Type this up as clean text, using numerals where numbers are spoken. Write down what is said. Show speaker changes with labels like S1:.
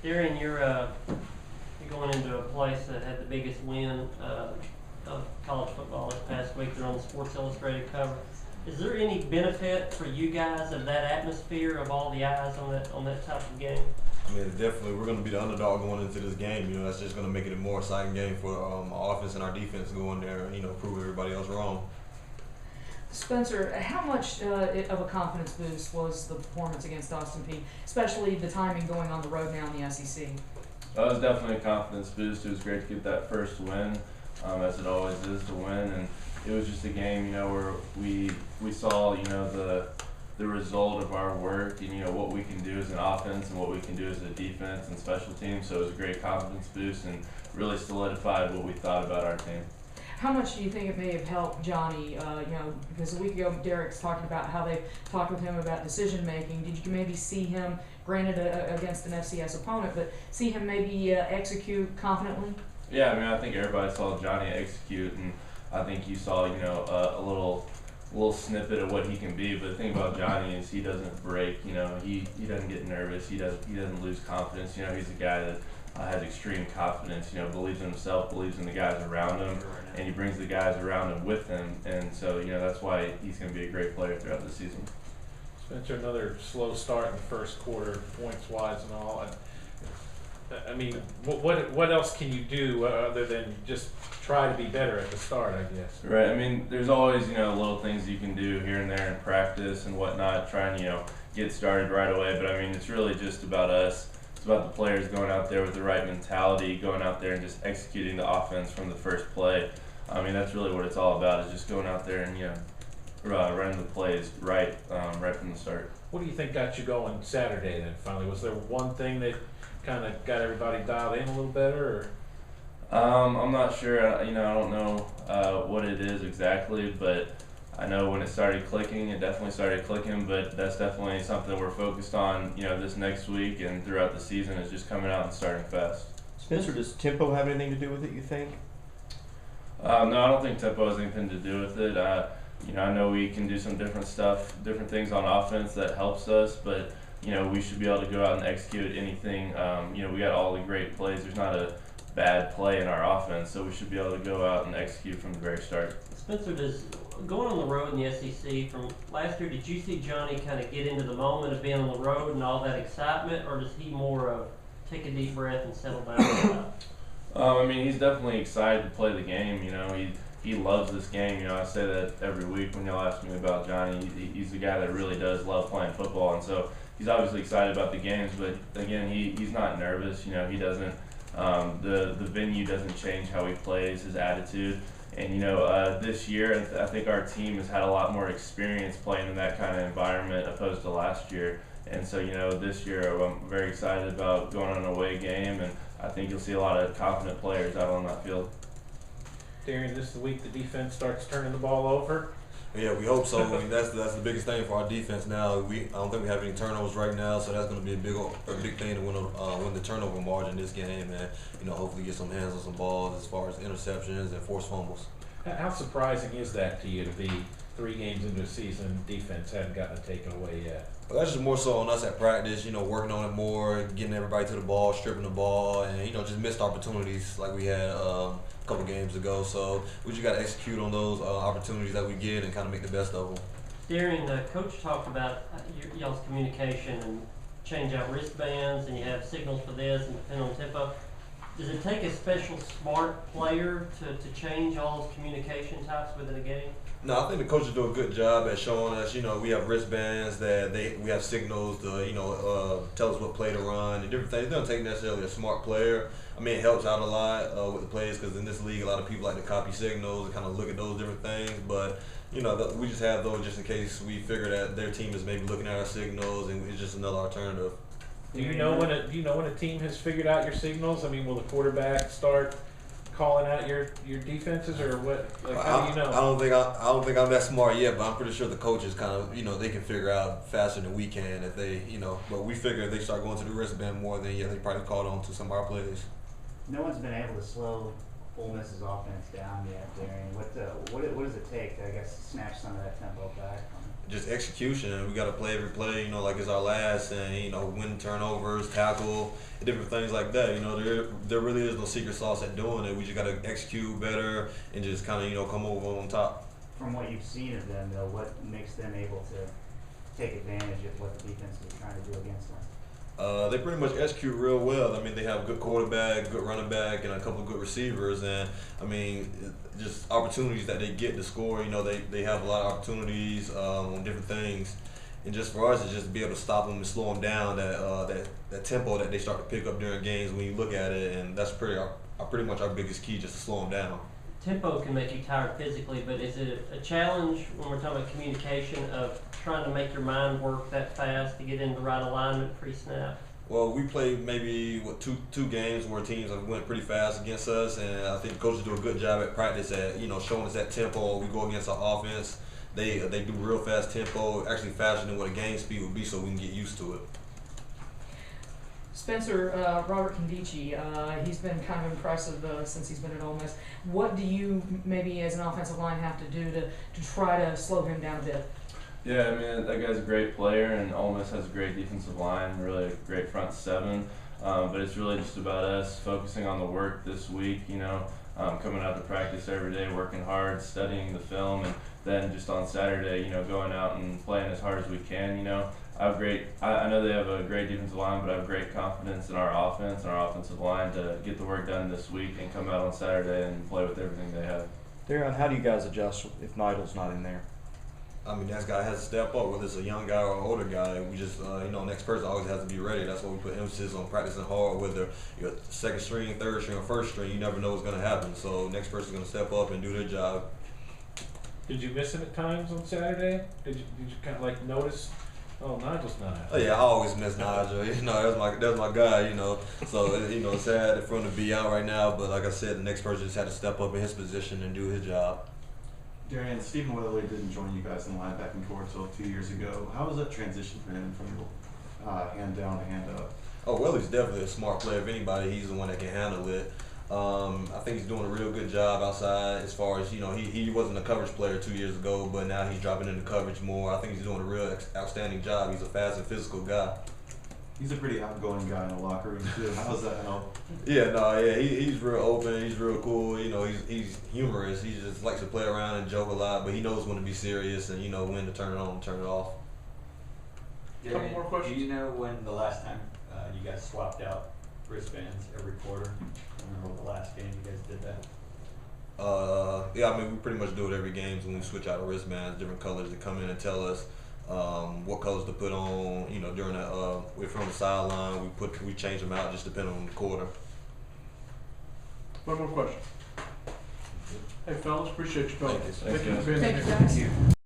S1: Darreon, you're going into a place that had the biggest win of college football this past week. They're on the Sports Illustrated cover. Is there any benefit for you guys of that atmosphere, of all the eyes on that type of game?
S2: I mean, definitely, we're going to be the underdog going into this game. You know, that's just going to make it a more exciting game for our offense and our defense to go in there and, prove everybody else wrong.
S3: Spencer, how much of a confidence boost was the performance against Austin Peay, especially the timing going on the road now in the SEC?
S4: That was definitely a confidence boost. It was great to get that first win, as it always is to win. And it was just a game, where we saw, the result of our work and, what we can do as an offense and what we can do as a defense and special teams. So it was a great confidence boost and really solidified what we thought about our team.
S3: How much do you think it may have helped Johnny? Because a week ago, Derek's talking about how they talked with him about decision making. Did you maybe see him, granted against an FCS opponent, but see him maybe execute confidently?
S4: Yeah, I mean, I think everybody saw Johnny execute, and I think you saw, a little snippet of what he can be. But the thing about Johnny is he doesn't break. He doesn't get nervous. He doesn't lose confidence. He's a guy that has extreme confidence. Believes in himself, believes in the guys around him, and he brings the guys around him with him. And so, that's why he's going to be a great player throughout the season.
S5: Spencer, another slow start in the first quarter, points-wise and all. I mean, what else can you do other than just try to be better at the start, I guess?
S4: Right. I mean, there's always, little things you can do here and there in practice and whatnot, try and, get started right away. But, I mean, it's really just about us. It's about the players going out there with the right mentality, going out there and just executing the offense from the first play. I mean, that's really what it's all about, is just going out there and, running the plays right from the start.
S5: What do you think got you going Saturday then, finally? Was there one thing that kind of got everybody dialed in a little better? Or?
S4: I'm not sure. I don't know what it is exactly, but I know when it started clicking, it definitely started clicking, but that's definitely something we're focused on, this next week and throughout the season, is just coming out and starting fast.
S6: Spencer, does tempo have anything to do with it, you think?
S4: No, I don't think tempo has anything to do with it. I know we can do some different things on offense that helps us, but, we should be able to go out and execute anything. We got all the great plays. There's not a bad play in our offense, so we should be able to go out and execute from the very start.
S1: Spencer, going on the road in the SEC from last year, did you see Johnny kind of get into the moment of being on the road and all that excitement, or does he more of take a deep breath and settle down?
S4: I mean, he's definitely excited to play the game. He loves this game. I say that every week when y'all ask me about Johnny. He's the guy that really does love playing football, and so he's obviously excited about the games. But again, he's not nervous. He doesn't. The venue doesn't change how he plays, his attitude. And this year, I think our team has had a lot more experience playing in that kind of environment opposed to last year. And so, this year I'm very excited about going on an away game, and I think you'll see a lot of confident players out on that field.
S5: Darreon, this is the week the defense starts turning the ball over.
S2: Yeah, we hope so. I mean, that's the biggest thing for our defense now. I don't think we have any turnovers right now, so that's going to be a big thing to win the turnover margin this game, and hopefully get some hands on some balls as far as interceptions and forced fumbles.
S5: How surprising is that to you, to be 3 games into the season, defense hadn't gotten it taken away yet?
S2: But that's just more so on us at practice, working on it more, getting everybody to the ball, stripping the ball, and just missed opportunities like we had a couple games ago. So we just got to execute on those opportunities that we get and kind of make the best of them.
S1: Darreon, Coach talked about y'all's communication and change out wristbands, and you have signals for this and depending on tempo. Does it take a special smart player to change all those communication types within a game?
S2: No, I think the coaches do a good job at showing us, we have wristbands that we have signals to, tell us what play to run and different things. It doesn't take necessarily a smart player. I mean, it helps out a lot with the plays, because in this league, a lot of people like to copy signals and kind of look at those different things. But, we just have those just in case we figure that their team is maybe looking at our signals and it's just another alternative.
S5: Do you know when a team has figured out your signals? I mean, will the quarterback start calling out your defenses, or what? Like, how do you know?
S2: I don't think I'm that smart yet, but I'm pretty sure the coaches kind of they can figure out faster than we can if they But we figure if they start going to the wristband more, then they probably caught on to some of our plays.
S7: No one's been able to slow Ole Miss's offense down yet, Darreon. What does it take to, I guess, snatch some of that tempo back from it?
S2: just execution, and we got to play every play, you know, like it's our last, and you know, win turnovers, tackle, different things like that. You know, there really is no secret sauce at doing it. We just got to execute better and just kind of, you know, come over on top.
S7: From what you've seen of them, though, what makes them able to take advantage of what the defense is trying to do against them?
S2: They pretty much execute real well. I mean, they have a good quarterback, good running back, and a couple of good receivers. And I mean, just opportunities that they get to score. You know, they have a lot of opportunities on different things. And just for us, it's just to be able to stop them and slow them down. That tempo that they start to pick up during games when you look at it, and that's pretty much our biggest key, just to slow them down.
S1: Tempo can make you tired physically, but is it a challenge when we're talking about communication of trying to make your mind work that fast to get into the right alignment pre-snap?
S2: Well, we played maybe two games where teams have went pretty fast against us, and I think the coaches do a good job at practice at, you know, showing us that tempo. We go against our offense, they do real fast tempo, actually faster than what a game speed would be, so we can get used to it.
S3: Spencer, Robert Condici, he's been kind of impressive since he's been at Ole Miss. What do you maybe as an offensive line have to do to try to slow him down a bit?
S4: Yeah, I mean, that guy's a great player, and Ole Miss has a great defensive line, really a great front seven. But it's really just about us focusing on the work this week, you know, coming out to practice every day, working hard, studying the film, and then just on Saturday, you know, going out and playing as hard as we can, you know. I know they have a great defensive line, but I have great confidence in our offense and our offensive line to get the work done this week and come out on Saturday and play with everything they have.
S6: Darreon, how do you guys adjust if Nidal's not in there?
S2: I mean, that guy has to step up, whether it's a young guy or an older guy. We just, you know, next person always has to be ready. That's why we put emphasis on practicing hard, whether you're second string, third string, or first string. You never know what's going to happen. So next person's going to step up and do their job.
S5: Did you miss him at times on Saturday? Did you kind of like notice? Oh, Nigel's not out.
S2: Oh yeah, I always miss Nigel. You know, that's my guy. You know, so you know, it's sad for him to be out right now. But like I said, the next person just had to step up in his position and do his job.
S8: Darreon, Stephen Weatherly didn't join you guys in the linebacking corps until 2 years ago. How was that transition for him from hand down to hand up?
S2: Oh, Weatherly's definitely a smart player. If anybody, he's the one that can handle it. I think he's doing a real good job outside as far as, you know, he wasn't a coverage player 2 years ago, but now he's dropping into coverage more. I think he's doing a real outstanding job. He's a fast and physical guy.
S8: He's a pretty outgoing guy in the locker room too. How does that help?
S2: He's real open. He's real cool. You know, he's humorous. He just likes to play around and joke a lot, but he knows when to be serious and, you know, when to turn it on and turn it off.
S5: Couple more questions.
S9: Do you know when the last time you guys swapped out wristbands every quarter? I remember the last game you guys did that.
S2: I mean, we pretty much do it every game when we switch out the wristbands, different colors that come in and tell us what colors to put on. You know, during that, if we're on the sideline, we change them out just depending on the quarter.
S10: One more question. Hey fellas, appreciate you coming.
S2: Thank you.
S4: Thanks, guys.
S10: for being
S3: Thank
S10: here.
S3: you, guys.